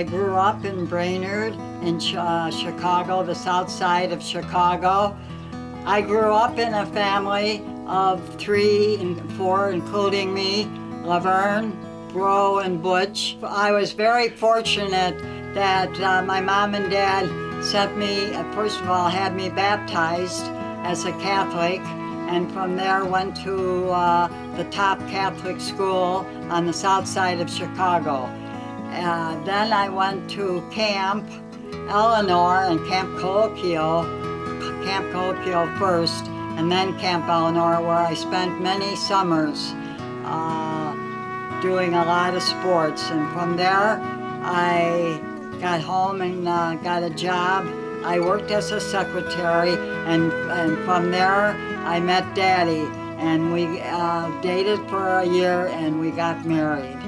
I grew up in Brainerd, in Chicago, the south side of Chicago. I grew up in a family of 3 and 4, including me, Laverne, Bro, and Butch. I was very fortunate that my mom and dad sent me, first of all, had me baptized as a Catholic, and from there went to the top Catholic school on the south side of Chicago. Then I went to Camp Eleanor and Camp Colloquial first, and then Camp Eleanor, where I spent many summers doing a lot of sports. And from there, I got home and got a job. I worked as a secretary, and from there, I met Daddy, and we dated for a year, and we got married.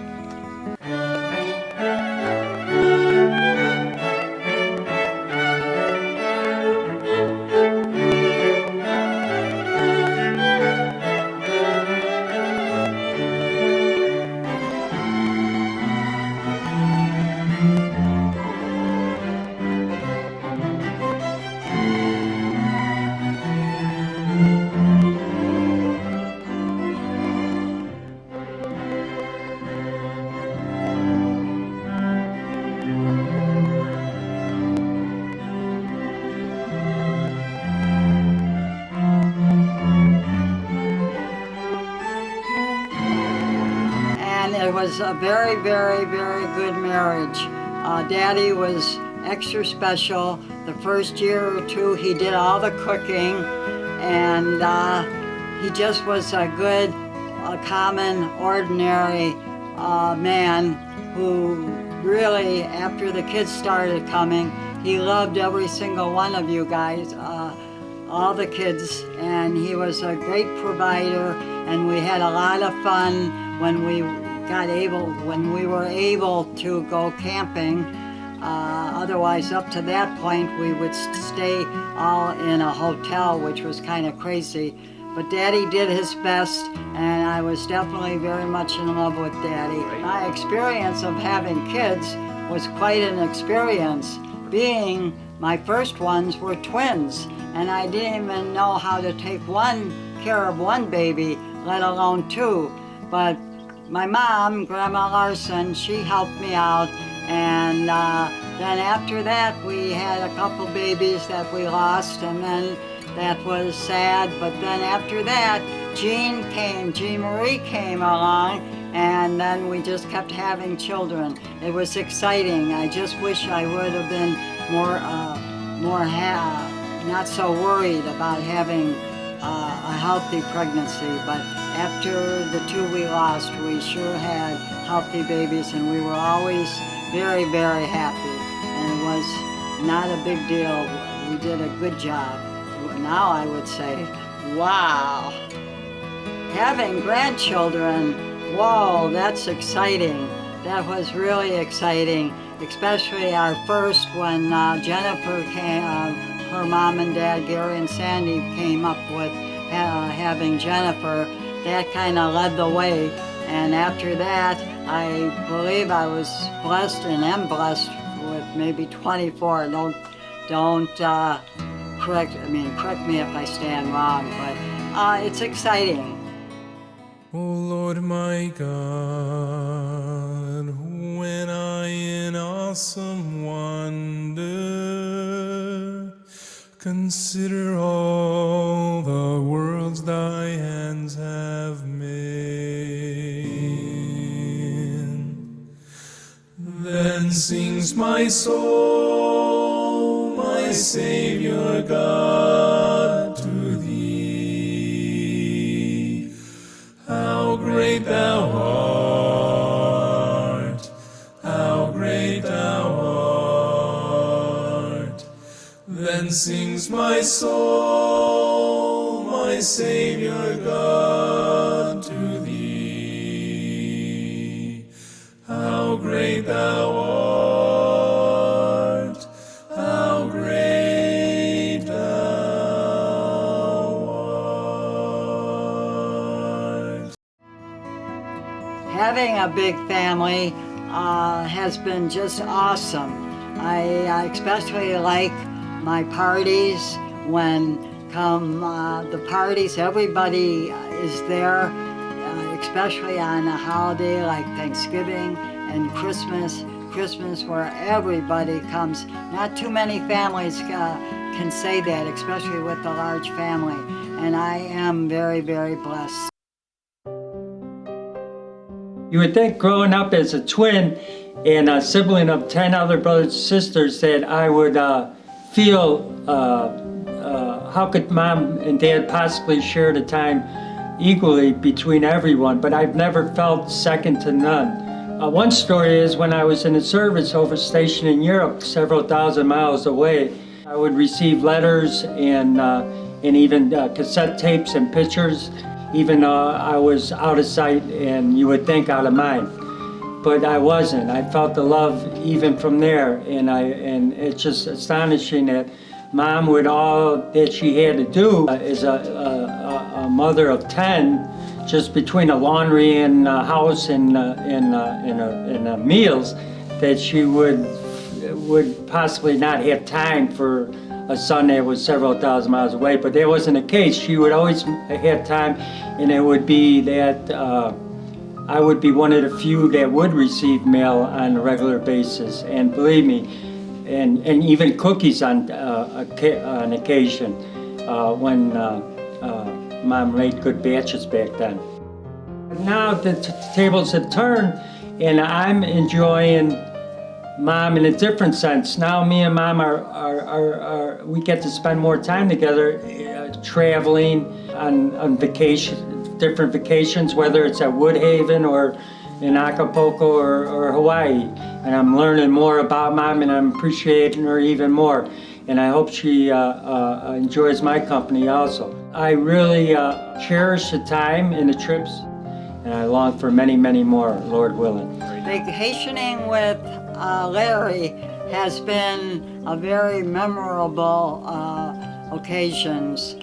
It was a very, very, very good marriage. Daddy was extra special. The first year or two, he did all the cooking, and he just was a good, common, ordinary man who really, after the kids started coming, he loved every single one of you guys, all the kids, and he was a great provider, and we had a lot of fun when we were able to go camping. Otherwise, up to that point, we would stay all in a hotel, which was kind of crazy. But Daddy did his best, and I was definitely very much in love with Daddy. My experience of having kids was quite an experience, being my first ones were twins, and I didn't even know how to take care of one baby, let alone 2. But my mom, Grandma Larson, she helped me out, and then after that we had a couple babies that we lost, and then that was sad. But then after that, Jean Marie came along, and then we just kept having children. It was exciting. I just wish I would have been not so worried about having a healthy pregnancy, but after the 2 we lost, we sure had healthy babies, and we were always very, very happy, and it was not a big deal. We did a good job. Now I would say, wow, having grandchildren, whoa, that's exciting. That was really exciting, especially our first when Jennifer came, her mom and dad, Gary and Sandy, came up with having Jennifer. That kind of led the way, and after that, I believe I was blessed and am blessed with maybe 24. Don't correct me if I stand wrong, but it's exciting. O Lord my God, when I in awesome wonder consider all the worlds thy hands have made, then sings my soul, my Savior God, to thee. How great thou art, how great thou art. Then sings my soul, my Savior God, to thee. How great thou art, how great thou art. Having a big family has been just awesome. I especially like my parties. When come the parties, everybody is there, especially on a holiday like Thanksgiving and Christmas. Christmas, where everybody comes. Not too many families can say that, especially with a large family. And I am very, very blessed. You would think growing up as a twin and a sibling of 10 other brothers and sisters that I would feel how could mom and dad possibly share the time equally between everyone, but I've never felt second to none. One story is when I was in the service over stationed in Europe, several thousand miles away, I would receive letters and even cassette tapes and pictures. Even I was out of sight and you would think out of mind. But I wasn't. I felt the love even from there, and it's just astonishing that Mom, with all that she had to do as a mother of 10, just between the laundry and house and meals, that she would possibly not have time for a son that was several thousand miles away. But that wasn't the case. She would always have time, and it would be that I would be one of the few that would receive mail on a regular basis. And believe me, and even cookies on occasion when Mom made good batches back then. Now the tables have turned, and I'm enjoying Mom in a different sense. Now me and Mom we get to spend more time together, traveling on vacation, different vacations, whether it's at Woodhaven or in Acapulco or Hawaii. And I'm learning more about Mom, and I'm appreciating her even more. And I hope she enjoys my company also. I really cherish the time and the trips, and I long for many, many more, Lord willing. Vacationing with Larry has been a very memorable occasions.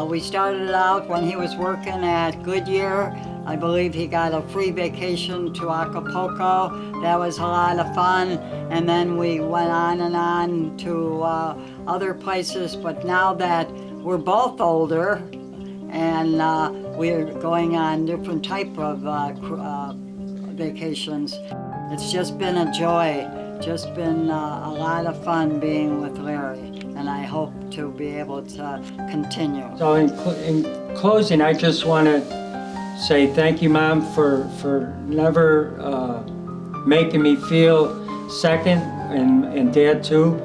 We started out when he was working at Goodyear. I believe he got a free vacation to Acapulco. That was a lot of fun. And then we went on and on to other places. But now that we're both older and we're going on different type of vacations, it's just been a joy. Just been a lot of fun being with Larry. And I hope to be able to continue. So in closing, I just want to say thank you, Mom, for never making me feel second, and Dad too,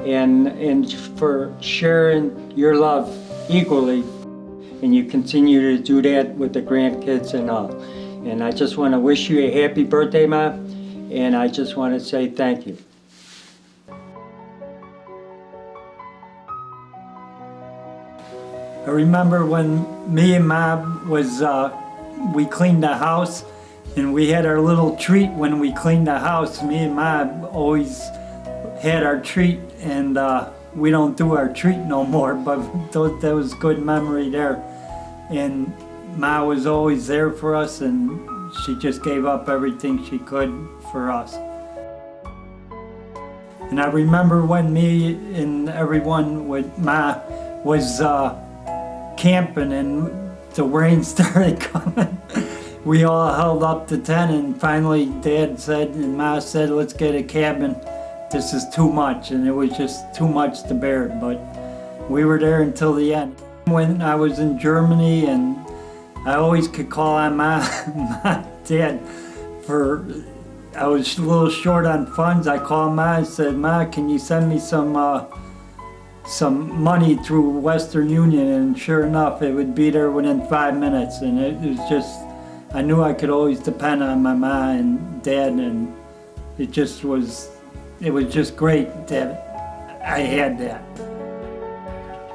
and for sharing your love equally. And you continue to do that with the grandkids and all. And I just want to wish you a happy birthday, Mom, and I just want to say thank you. I remember when me and Mom was, we cleaned the house, and we had our little treat when we cleaned the house. Me and Mom always had our treat, and we don't do our treat no more, but that was good memory there. And Ma was always there for us, and she just gave up everything she could for us. And I remember when me and everyone with Ma was camping and the rain started coming. We all held up the tent, and finally Dad said and Ma said, let's get a cabin. This is too much, and it was just too much to bear, but we were there until the end. When I was in Germany, and I always could call on my Dad I was a little short on funds. I called Ma and said, Ma, can you send me some money through Western Union? And sure enough, it would be there within 5 minutes. And it was just, I knew I could always depend on my Ma and Dad, and it was just great that I had that.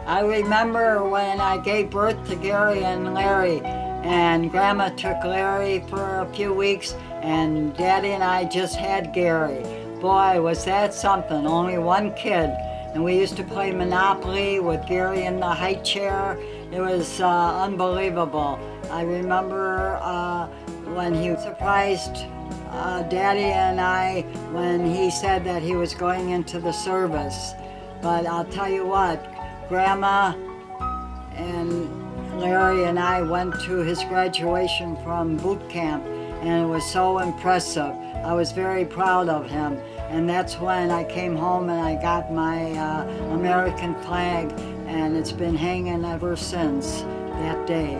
I remember when I gave birth to Gary and Larry, and Grandma took Larry for a few weeks, and Daddy and I just had Gary. Boy, was that something, only one kid. And we used to play Monopoly with Gary in the high chair. It was unbelievable. I remember when he surprised Daddy and I when he said that he was going into the service. But I'll tell you what, Grandma and Larry and I went to his graduation from boot camp, and it was so impressive. I was very proud of him, and that's when I came home and I got my American flag, and it's been hanging ever since that day.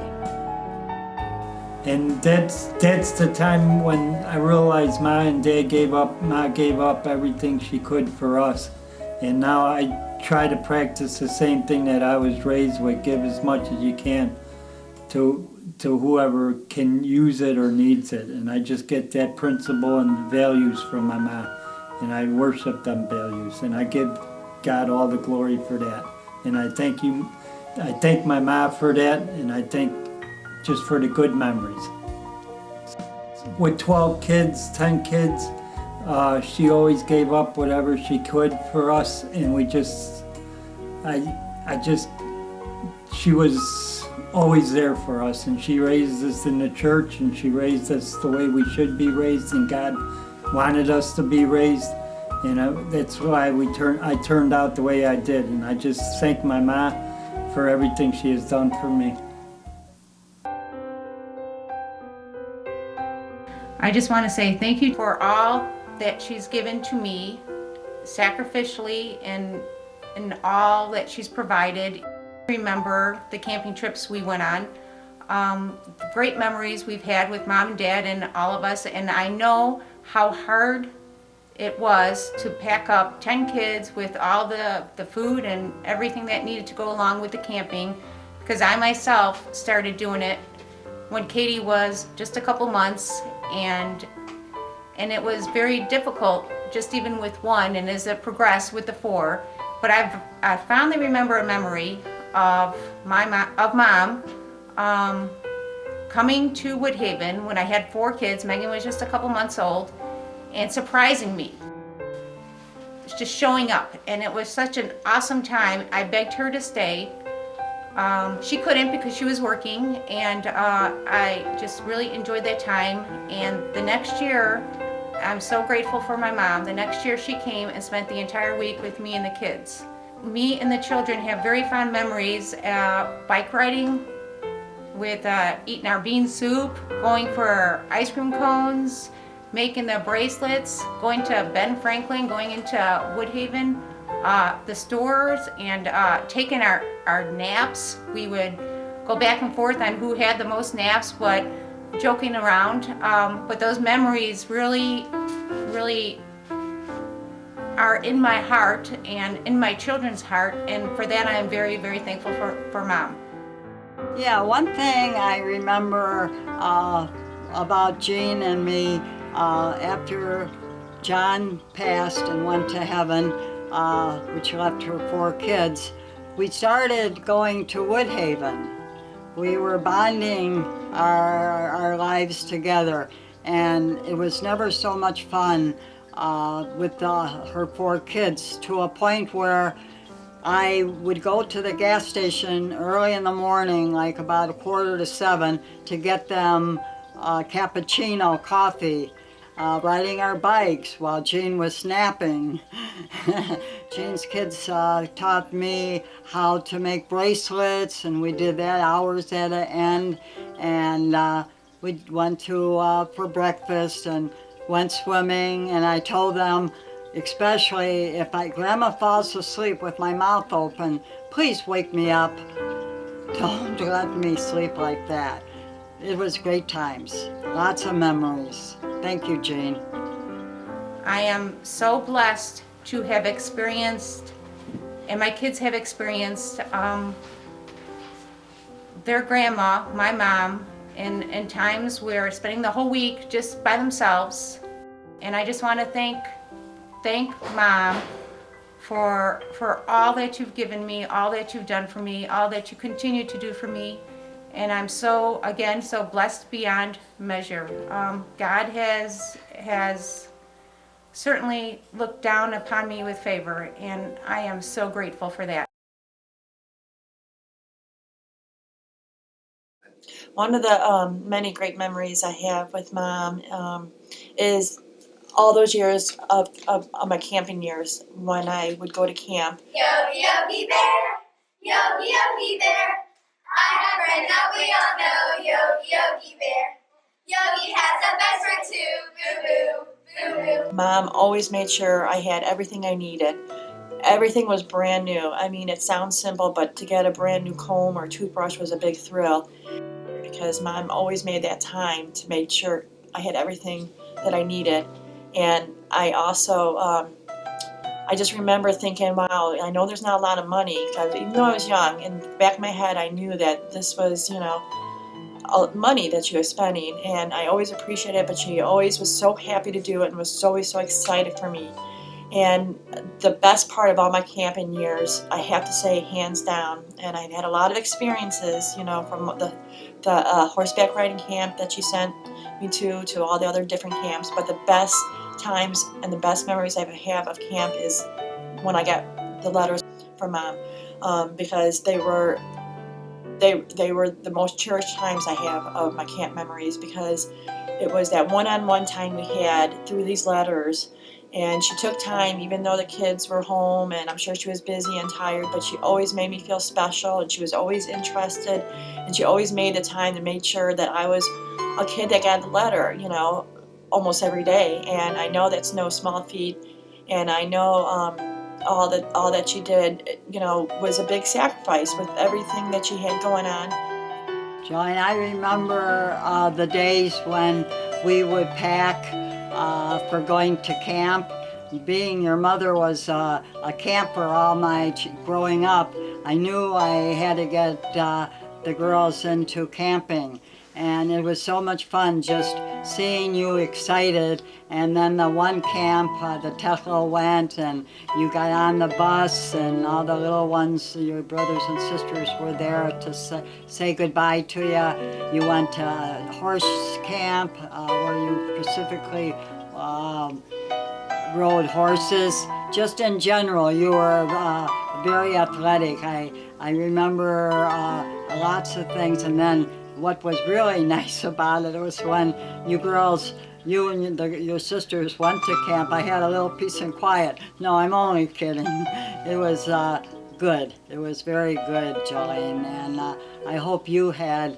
And that's the time when I realized Ma and Dad gave up. Ma gave up everything she could for us. And now I try to practice the same thing that I was raised with. Give as much as you can to whoever can use it or needs it. And I just get that principle and values from my Ma. And I worship them values. And I give God all the glory for that. And I thank my Ma for that, and I thank just for the good memories. With 12 kids, 10 kids, she always gave up whatever she could for us, and she was always there for us, and she raised us in the church, and she raised us the way we should be raised, and God wanted us to be raised, and that's why I turned out the way I did, and I just thank my Ma for everything she has done for me. I just want to say thank you for all that she's given to me sacrificially and all that she's provided. Remember the camping trips we went on, great memories we've had with Mom and Dad and all of us, and I know how hard it was to pack up 10 kids with all the food and everything that needed to go along with the camping, because I myself started doing it when Katie was just a couple months, and it was very difficult just even with one, and as it progressed with the 4. But I fondly remember a memory of Mom coming to Woodhaven when I had 4 kids. Megan was just a couple months old, and surprising me, just showing up, and it was such an awesome time. I begged her to stay. She couldn't because she was working, and I just really enjoyed that time. And the next year, I'm so grateful for my mom. The next year she came and spent the entire week with me and the kids. Me and the children have very fond memories, bike riding, with eating our bean soup, going for ice cream cones, making the bracelets, going to Ben Franklin, going into Woodhaven, the stores, and taking our naps. We would go back and forth on who had the most naps, but joking around. But those memories really, really are in my heart and in my children's heart, and for that I am very, very thankful for Mom. Yeah, one thing I remember about Jean and me, after John passed and went to heaven, which left her 4 kids, we started going to Woodhaven. We were bonding our lives together, and it was never so much fun with her 4 kids, to a point where I would go to the gas station early in the morning, like about 6:45, to get them cappuccino coffee, riding our bikes while Jean was napping. Jean's kids taught me how to make bracelets, and we did that hours at an end. And we went to for breakfast and went swimming, and I told them, especially if Grandma falls asleep with my mouth open, please wake me up. Don't let me sleep like that. It was great times, lots of memories. Thank you, Jean. I am so blessed to have experienced, and my kids have experienced, their grandma, my mom, in times where spending the whole week just by themselves. And I just want to thank Mom for all that you've given me, all that you've done for me, all that you continue to do for me. And I'm so blessed beyond measure. God has certainly looked down upon me with favor, and I am so grateful for that. One of the many great memories I have with Mom is all those years of my camping years when I would go to camp. Yogi Bear, Yogi Bear. I have a friend that we all know, Yogi Bear. Yogi has a best friend too, boo boo, boo boo. Mom always made sure I had everything I needed. Everything was brand new. I mean, it sounds simple, but to get a brand new comb or toothbrush was a big thrill because Mom always made that time to make sure I had everything that I needed. And I also, I just remember thinking, wow, I know there's not a lot of money, 'cause even though I was young, in the back of my head, I knew that this was, money that she was spending, and I always appreciated it, but she always was so happy to do it and was always so excited for me. And the best part of all my camping years, I have to say, hands down, and I've had a lot of experiences, from the horseback riding camp that she sent me to all the other different camps, but the best times and the best memories I have of camp is when I got the letters from Mom, because they were the most cherished times I have of my camp memories, because it was that one-on-one time we had through these letters. And she took time, even though the kids were home, and I'm sure she was busy and tired, but she always made me feel special, and she was always interested, and she always made the time to make sure that I was a kid that got the letter, almost every day. And I know that's no small feat, and I know all that she did, was a big sacrifice with everything that she had going on. Jolene, I remember the days when we would pack for going to camp. Being your mother was a camper all my growing up, I knew I had to get the girls into camping. And it was so much fun just seeing you excited. And then the one camp, the Techel went, and you got on the bus, and all the little ones, your brothers and sisters, were there to say goodbye to you. You went to horse camp, where you specifically rode horses. Just in general, you were very athletic. I remember lots of things. And then what was really nice about it was when you girls, you and your sisters went to camp, I had a little peace and quiet. No, I'm only kidding. It was good. It was very good, Jolene. And I hope you had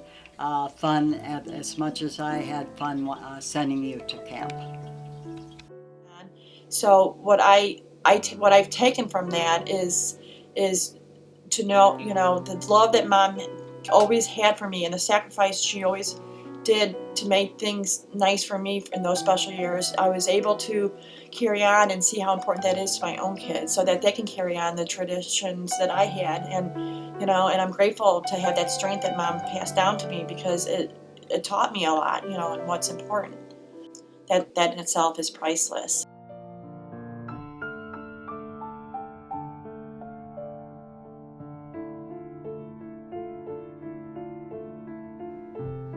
fun as much as I had fun sending you to camp. So what I've taken from that is to know, the love that Mom always had for me, and the sacrifice she always did to make things nice for me in those special years. I was able to carry on and see how important that is to my own kids, so that they can carry on the traditions that I had. And and I'm grateful to have that strength that Mom passed down to me, because it taught me a lot, and what's important. That in itself is priceless.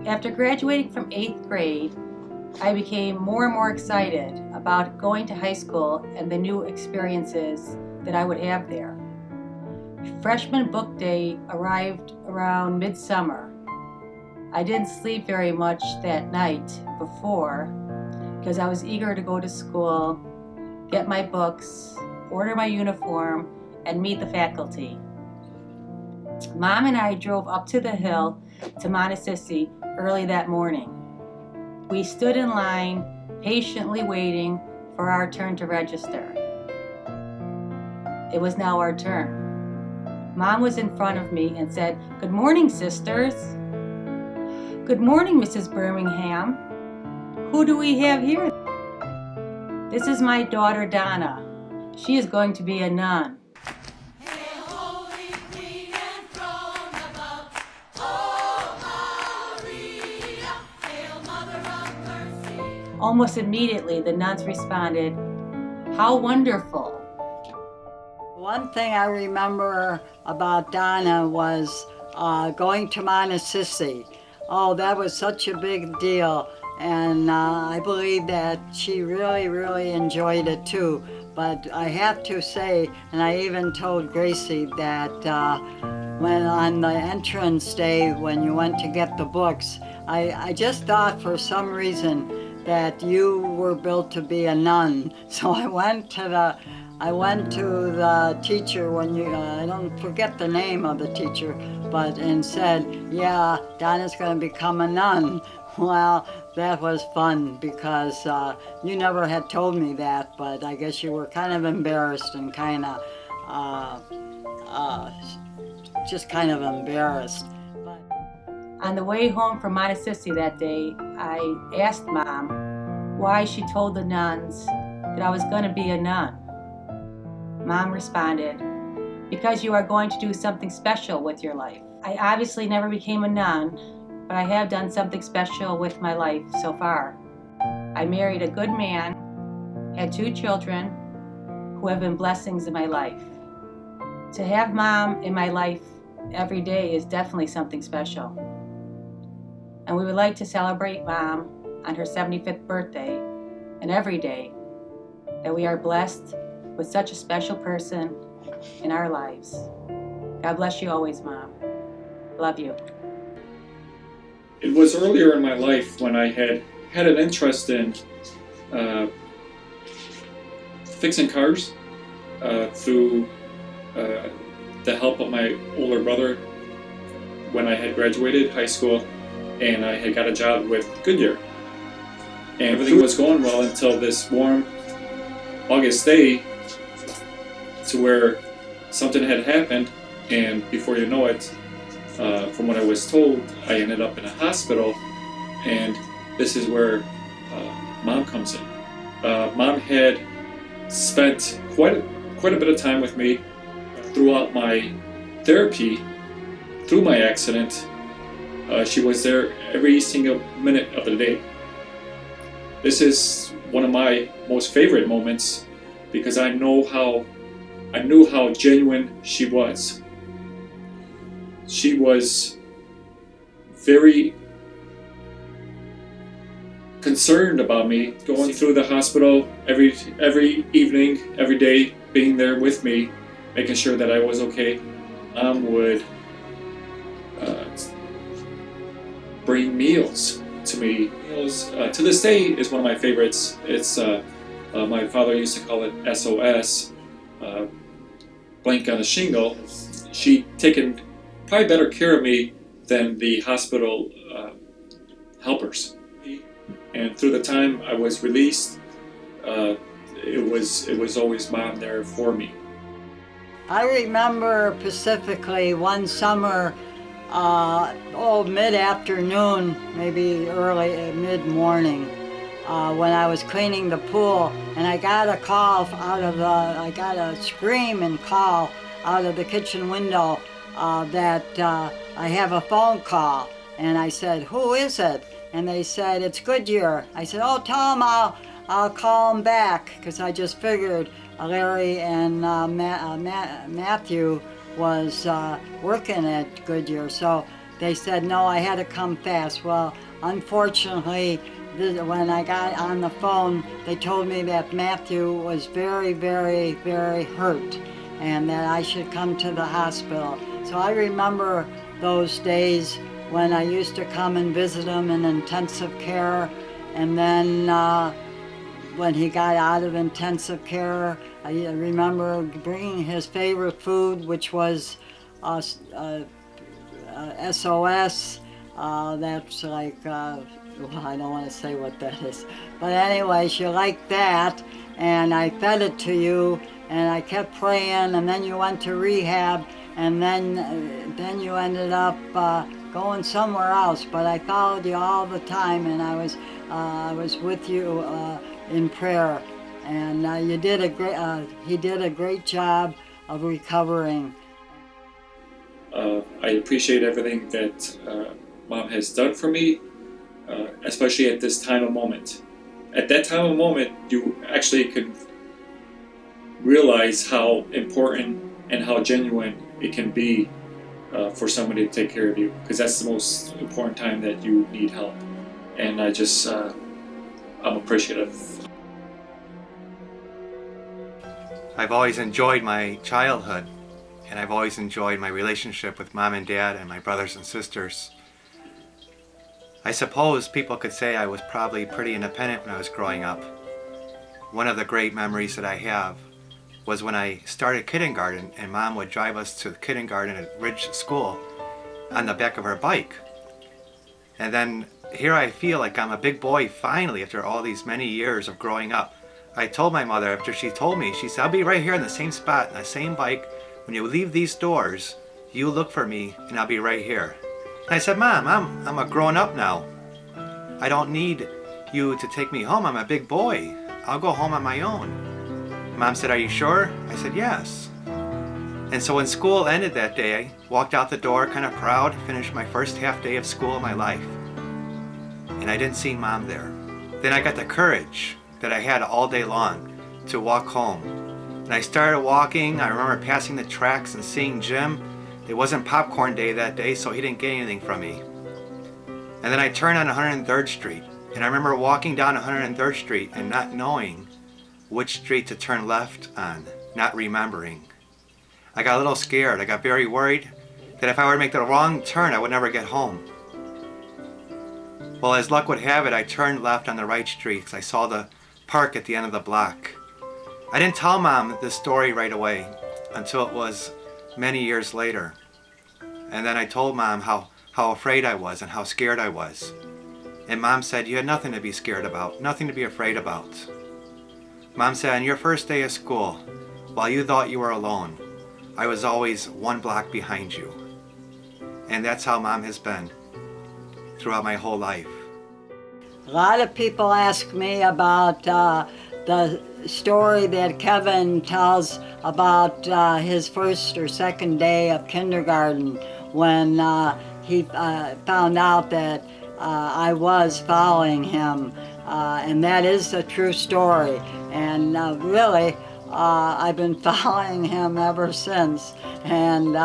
After graduating from 8th grade, I became more and more excited about going to high school and the new experiences that I would have there. Freshman book day arrived around midsummer. I didn't sleep very much that night before because I was eager to go to school, get my books, order my uniform, and meet the faculty. Mom and I drove up to the hill to Montecito early that morning. We stood in line, patiently waiting for our turn to register. It was now our turn. Mom was in front of me and said, "Good morning, sisters." "Good morning, Mrs. Birmingham. Who do we have here?" "This is my daughter, Donna. She is going to be a nun." Almost immediately, the nuns responded, "How wonderful." One thing I remember about Donna was going to Montecito. Oh, that was such a big deal. And I believe that she really, really enjoyed it too. But I have to say, and I even told Gracie that when on the entrance day when you went to get the books, I just thought for some reason that you were built to be a nun. So I went to the teacher when I don't forget the name of the teacher, and said, yeah, Donna's going to become a nun. Well, that was fun because you never had told me that, but I guess you were kind of embarrassed and kind of just kind of embarrassed. On the way home from Montessori that day, I asked Mom why she told the nuns that I was going to be a nun. Mom responded, because you are going to do something special with your life. I obviously never became a nun, but I have done something special with my life so far. I married a good man, had 2 children who have been blessings in my life. To have Mom in my life every day is definitely something special. And we would like to celebrate Mom on her 75th birthday and every day that we are blessed with such a special person in our lives. God bless you always, Mom. Love you. It was earlier in my life when I had an interest in fixing cars through the help of my older brother when I had graduated high school and I had got a job with Goodyear. And everything was going well until this warm August day to where something had happened, and before you know it, from what I was told, I ended up in a hospital, and this is where Mom comes in. Mom had spent quite a bit of time with me throughout my therapy, through my accident. She was there every single minute of the day. This is one of my most favorite moments because I knew how genuine she was. She was very concerned about me, going through the hospital every evening, every day, being there with me, making sure that I was okay. Mom would bring meals to me. Meals to this day is one of my favorites. It's my father used to call it SOS, blank on a shingle. She'd taken probably better care of me than the hospital helpers. And through the time I was released, it was always Mom there for me. I remember specifically one summer, mid-afternoon, maybe early mid-morning, when I was cleaning the pool, and I got a scream and call out of the kitchen window that I have a phone call. And I said, who is it? And they said, it's Goodyear. I said, oh, tell them I'll call them back, because I just figured Larry and Matthew was working at Goodyear. So they said, no, I had to come fast. Well, unfortunately, when I got on the phone, they told me that Matthew was very, very, very hurt and that I should come to the hospital. So I remember those days when I used to come and visit him in intensive care, and then when he got out of intensive care, I remember bringing his favorite food, which was SOS. That's like, I don't want to say what that is. But anyway, she liked that, and I fed it to you, and I kept praying, and then you went to rehab, and then you ended up going somewhere else. But I followed you all the time, and I was with you in prayer, and he did a great job of recovering. I appreciate everything that Mom has done for me, especially at this time of moment. At that time of moment, you actually can realize how important and how genuine it can be for somebody to take care of you, because that's the most important time that you need help. And I just, I'm appreciative. I've always enjoyed my childhood, and I've always enjoyed my relationship with Mom and Dad and my brothers and sisters. I suppose people could say I was probably pretty independent when I was growing up. One of the great memories that I have was when I started kindergarten and Mom would drive us to kindergarten at Ridge School on the back of her bike. And then here I feel like I'm a big boy finally after all these many years of growing up. I told my mother after she told me, she said, I'll be right here in the same spot, on the same bike. When you leave these doors, you look for me and I'll be right here. And I said, Mom, I'm a grown up now. I don't need you to take me home. I'm a big boy. I'll go home on my own. Mom said, are you sure? I said, yes. And so when school ended that day, I walked out the door kind of proud, finished my first half day of school of my life. And I didn't see Mom there. Then I got the courage that I had all day long to walk home. And I started walking. I remember passing the tracks and seeing Jim. It wasn't popcorn day that day, so he didn't get anything from me. And then I turned on 103rd Street. And I remember walking down 103rd Street and not knowing which street to turn left on, not remembering. I got a little scared. I got very worried that if I were to make the wrong turn, I would never get home. Well, as luck would have it, I turned left on the right street because I saw the park at the end of the block. I didn't tell Mom this story right away until it was many years later. And then I told Mom how afraid I was and how scared I was. And Mom said, you had nothing to be scared about, nothing to be afraid about. Mom said, on your first day of school, while you thought you were alone, I was always one block behind you. And that's how Mom has been throughout my whole life. A lot of people ask me about the story that Kevin tells about his first or second day of kindergarten when he found out that I was following him. And that is a true story. And really, I've been following him ever since. And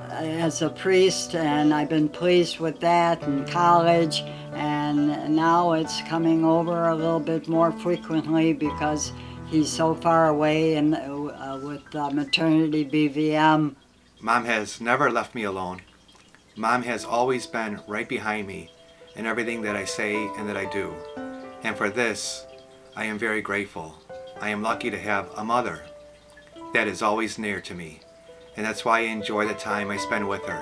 as a priest, and I've been pleased with that in college. And now it's coming over a little bit more frequently because he's so far away and with maternity BVM. Mom has never left me alone. Mom has always been right behind me in everything that I say and that I do. And for this, I am very grateful. I am lucky to have a mother that is always near to me. And that's why I enjoy the time I spend with her,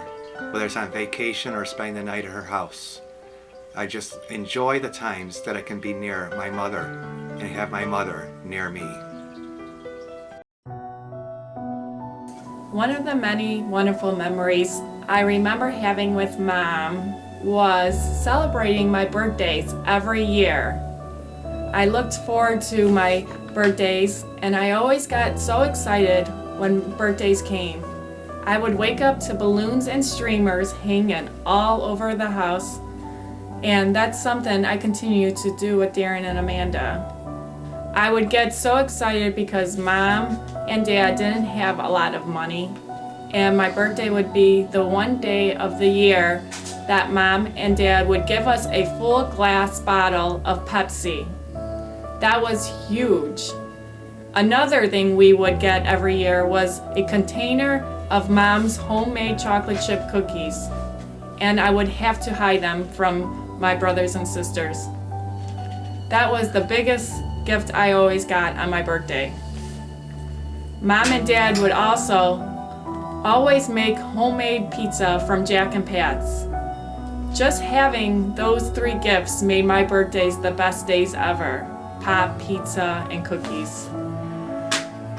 whether it's on vacation or spending the night at her house. I just enjoy the times that I can be near my mother and have my mother near me. One of the many wonderful memories I remember having with Mom was celebrating my birthdays every year. I looked forward to my birthdays and I always got so excited when birthdays came. I would wake up to balloons and streamers hanging all over the house, and that's something I continue to do with Darren and Amanda. I would get so excited because Mom and Dad didn't have a lot of money, and my birthday would be the one day of the year that Mom and Dad would give us a full glass bottle of Pepsi. That was huge. Another thing we would get every year was a container of Mom's homemade chocolate chip cookies, and I would have to hide them from my brothers and sisters. That was the biggest gift I always got on my birthday. Mom and Dad would also always make homemade pizza from Jack and Pat's. Just having those three gifts made my birthdays the best days ever: pop, pizza, and cookies.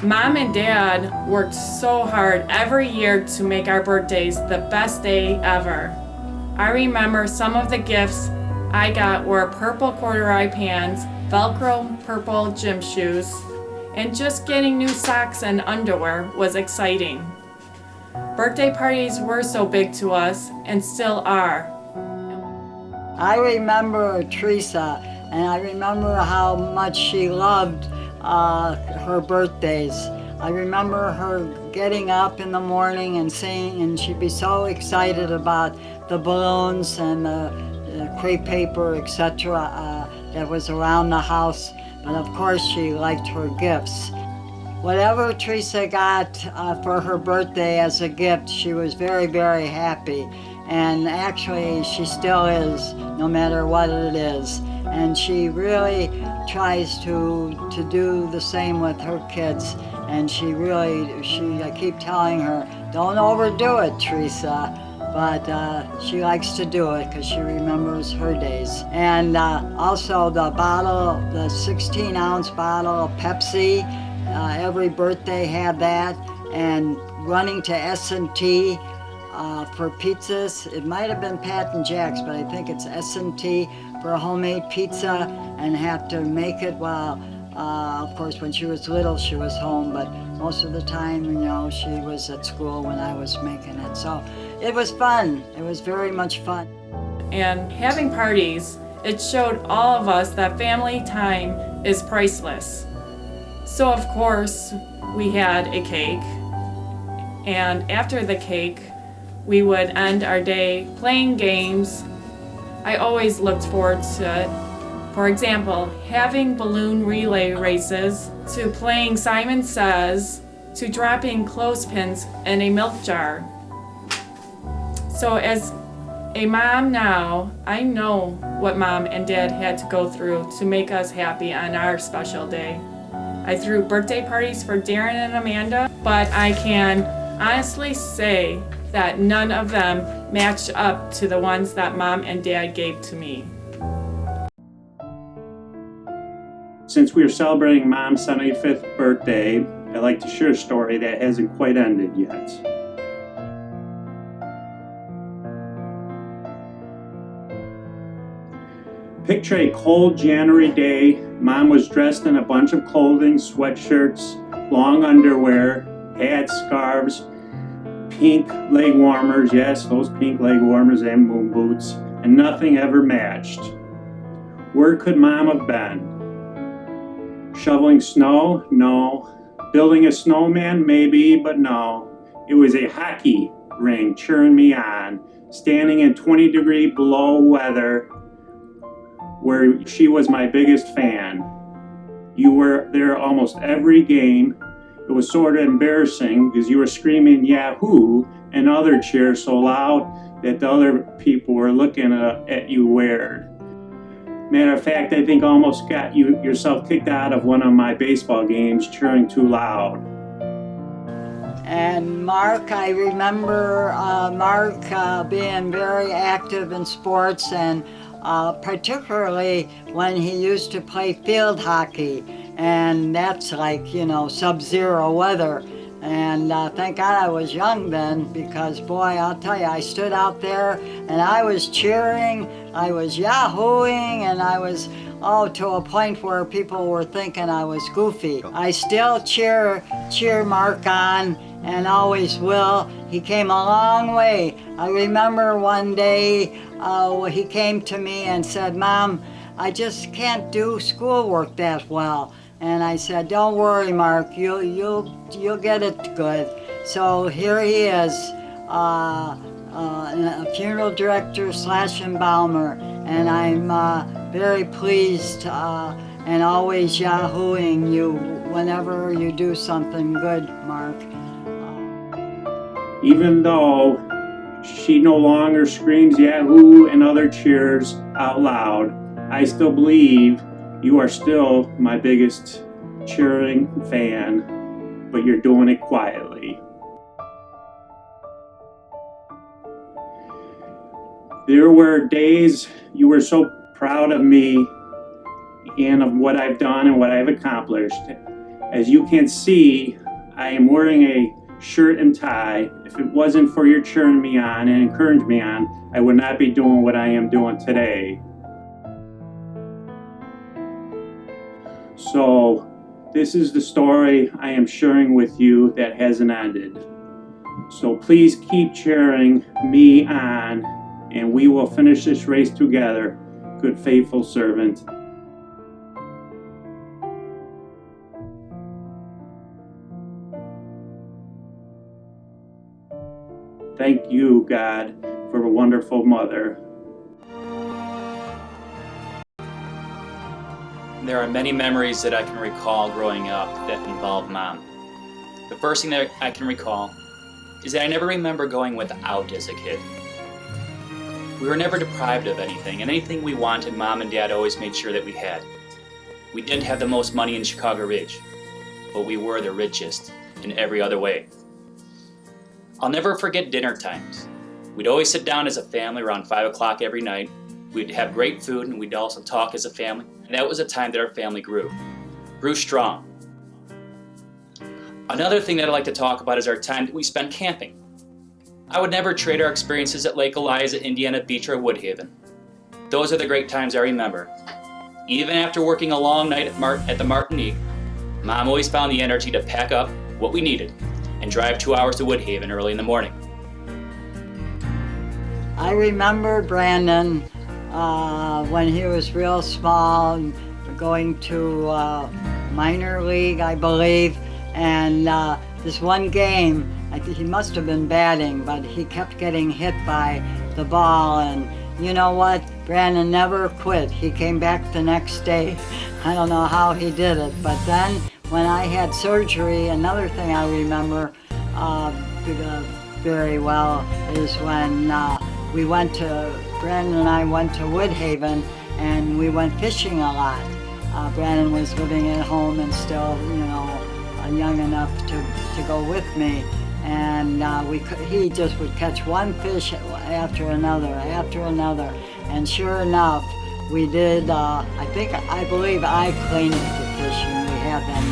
Mom and Dad worked so hard every year to make our birthdays the best day ever. I remember some of the gifts I got were purple corduroy pants, Velcro purple gym shoes, and just getting new socks and underwear was exciting. Birthday parties were so big to us and still are. I remember Teresa, and I remember how much she loved her birthdays. I remember her getting up in the morning and singing, and she'd be so excited about the balloons and the crepe paper, etc. That was around the house. But of course, she liked her gifts. whatever Teresa got for her birthday as a gift, she was very, very happy. And actually, she still is, no matter what it is. And she really tries to do the same with her kids. And I keep telling her, don't overdo it, Teresa. But she likes to do it because she remembers her days. And also the 16-ounce bottle of Pepsi, every birthday had that. And running to S&T for pizzas. It might have been Pat and Jack's, but I think it's S&T for a homemade pizza, and have to make it while, of course, when she was little, she was home, but most of the time, she was at school when I was making it. So it was fun. It was very much fun. And having parties, it showed all of us that family time is priceless. So of course, we had a cake, and after the cake, we would end our day playing games. I always looked forward to it. For example, having balloon relay races, to playing Simon Says, to dropping clothespins in a milk jar. So as a mom now, I know what Mom and Dad had to go through to make us happy on our special day. I threw birthday parties for Darren and Amanda, but I can honestly say that none of them matched up to the ones that Mom and Dad gave to me. Since we are celebrating Mom's 75th birthday, I'd like to share a story that hasn't quite ended yet. Picture a cold January day. Mom was dressed in a bunch of clothing, sweatshirts, long underwear, hats, scarves, pink leg warmers, yes, those pink leg warmers and moon boots, and nothing ever matched. Where could Mom have been? Shoveling snow? No. Building a snowman? Maybe, but no. It was a hockey rink cheering me on, standing in 20-degree below weather, where she was my biggest fan. You were there almost every game. It was sort of embarrassing because you were screaming Yahoo and other cheers so loud that the other people were looking at you weird. Matter of fact, I think almost got yourself kicked out of one of my baseball games cheering too loud. And Mark, I remember Mark being very active in sports, and particularly when he used to play field hockey. And that's like, sub-zero weather. And thank God I was young then, because boy, I'll tell you, I stood out there and I was cheering, I was yahooing, and I was, to a point where people were thinking I was goofy. I still cheer Mark on, and always will. He came a long way. I remember one day he came to me and said, "Mom, I just can't do schoolwork that well." And I said, "Don't worry, Mark, you'll get it good." So here he is, a funeral director / embalmer, and I'm very pleased and always yahooing you whenever you do something good, Mark. Even though she no longer screams Yahoo and other cheers out loud, I still believe you are still my biggest cheering fan, but you're doing it quietly. There were days you were so proud of me and of what I've done and what I've accomplished. As you can see, I am wearing a shirt and tie. If it wasn't for your cheering me on and encouraging me on, I would not be doing what I am doing today. So this is the story I am sharing with you that hasn't ended. So please keep cheering me on, and we will finish this race together. Good, faithful servant. Thank you, God, for a wonderful mother. There are many memories that I can recall growing up that involve Mom. the first thing that I can recall is that I never remember going without as a kid. We were never deprived of anything, and anything we wanted, Mom and Dad always made sure that we had. We didn't have the most money in Chicago Ridge, but we were the richest in every other way. I'll never forget dinner times. We'd always sit down as a family around 5 o'clock every night. We'd have great food, and we'd also talk as a family. And that was a time that our family grew strong. Another thing that I'd like to talk about is our time that we spent camping. I would never trade our experiences at Lake Eliza, Indiana Beach, or Woodhaven. Those are the great times I remember. Even after working a long night at the Martinique, Mom always found the energy to pack up what we needed and drive 2 hours to Woodhaven early in the morning. I remember Brandon when he was real small, going to minor league, I believe, and this one game, I think he must have been batting, but he kept getting hit by the ball, and you know what? Brandon never quit. He came back the next day. I don't know how he did it, but then when I had surgery, another thing I remember very well is when Brandon and I went to Woodhaven, and we went fishing a lot. Brandon was living at home and still, young enough to go with me, and he just would catch one fish after another, and sure enough, we did. I believe I cleaned the fish, and we had them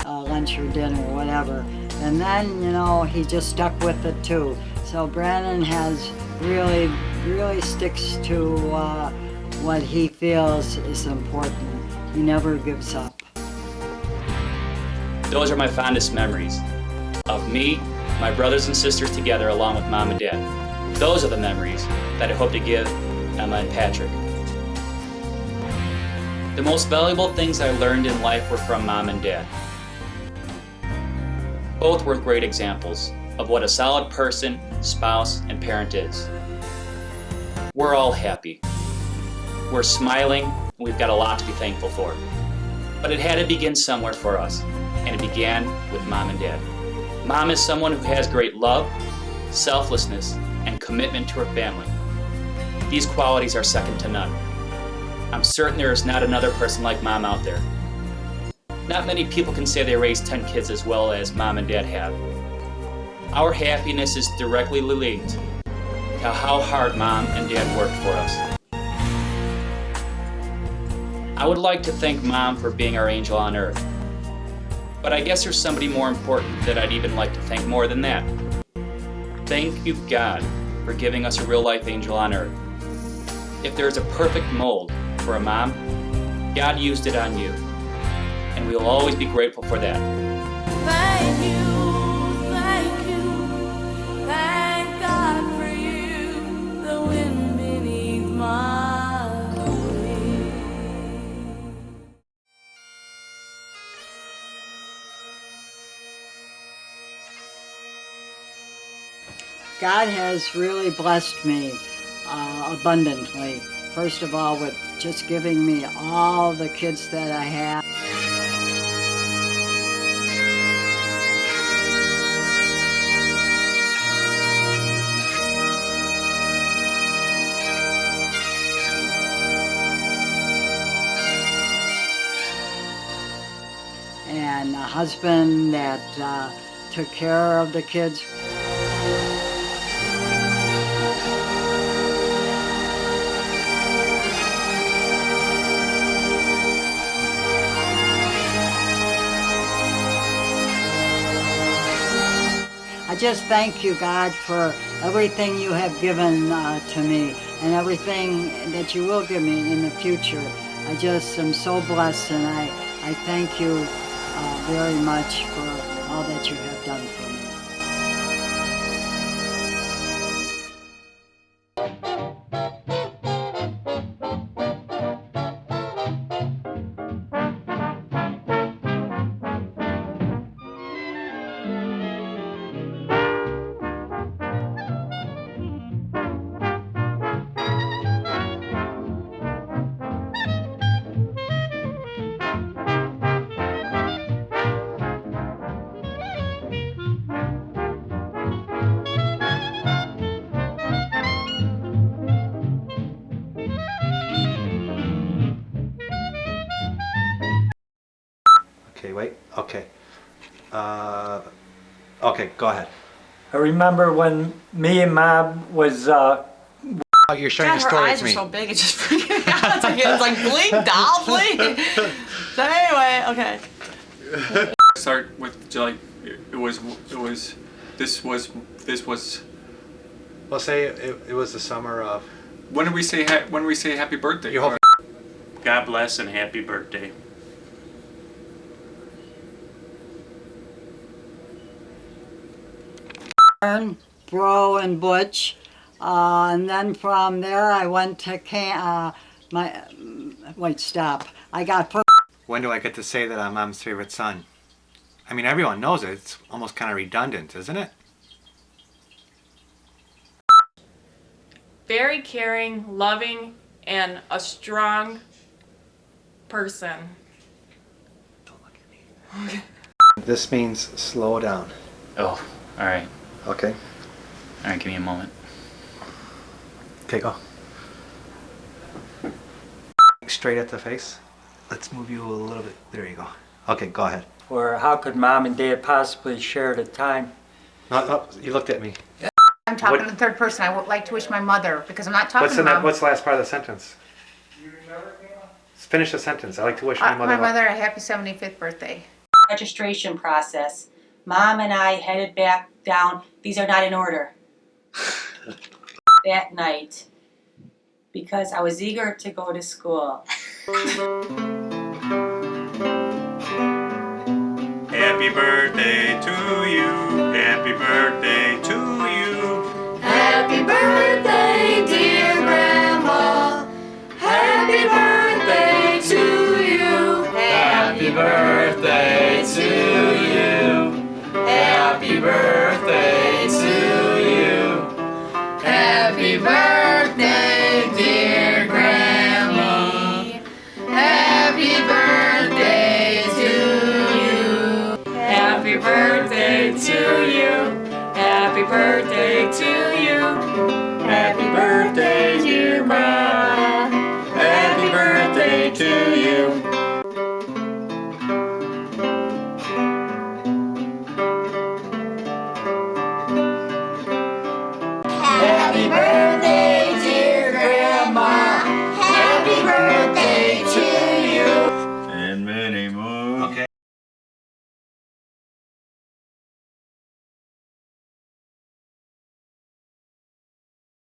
for lunch or dinner or whatever. And then, he just stuck with it too. So Brandon has really sticks to what he feels is important. He never gives up. Those are my fondest memories of me, my brothers and sisters together along with Mom and Dad. Those are the memories that I hope to give Emma and Patrick. The most valuable things I learned in life were from Mom and Dad. Both were great examples of what a solid person, spouse, and parent is. We're all happy. We're smiling, and we've got a lot to be thankful for. But it had to begin somewhere for us, and it began with Mom and Dad. Mom is someone who has great love, selflessness, and commitment to her family. These qualities are second to none. I'm certain there is not another person like Mom out there. Not many people can say they raised 10 kids as well as Mom and Dad have. Our happiness is directly linked to how hard Mom and Dad worked for us. I would like to thank Mom for being our angel on earth. But I guess there's somebody more important that I'd even like to thank more than that. Thank you, God, for giving us a real-life angel on earth. If there's a perfect mold for a mom, God used it on you, and we will always be grateful for that. Thank you, thank God for you, the wind beneath my wings. God has really blessed me abundantly. First of all, with just giving me all the kids that I have. And a husband that took care of the kids. I just thank you, God, for everything you have given to me and everything that you will give me in the future. I just am so blessed, and I thank you very much for all that you have done for me. Okay, wait. Okay. Okay, go ahead. I remember when me and Mom was, Oh, you're sharing God, a her story eyes with are me. so big, it just freaked me out. It's like blink, doll, blink. So anyway, okay. Start with like this was. Well, say it was the summer of. When do we say happy birthday? You hope. God bless and happy birthday. Bro and Butch, and then from there I went to I got When do I get to say that I'm Mom's favorite son? I mean, everyone knows it. It's almost kind of redundant, isn't it? Very caring, loving, and a strong person. This means slow down. Oh, all right. Okay. All right, give me a moment. Okay, go. Straight at the face. Let's move you a little bit. There you go. Okay, go ahead. Or how could Mom and Dad possibly share the time? No, you looked at me. I'm talking What- in the third person. I would like to wish my mother, because I'm not talking to Mom. What's the last part of the sentence? Finish the sentence. I like to wish my mother. My mother a happy 75th birthday. Registration process. Mom and I headed back down. These are not in order. That night, because I was eager to go to school. Happy birthday to you. Happy birthday to you. Happy birthday, dear Grandma. Happy birthday to you. Happy birthday to you. Happy birthday to you. Happy birthday, dear Grandma. Happy birthday to you. Happy birthday to you. Happy birthday to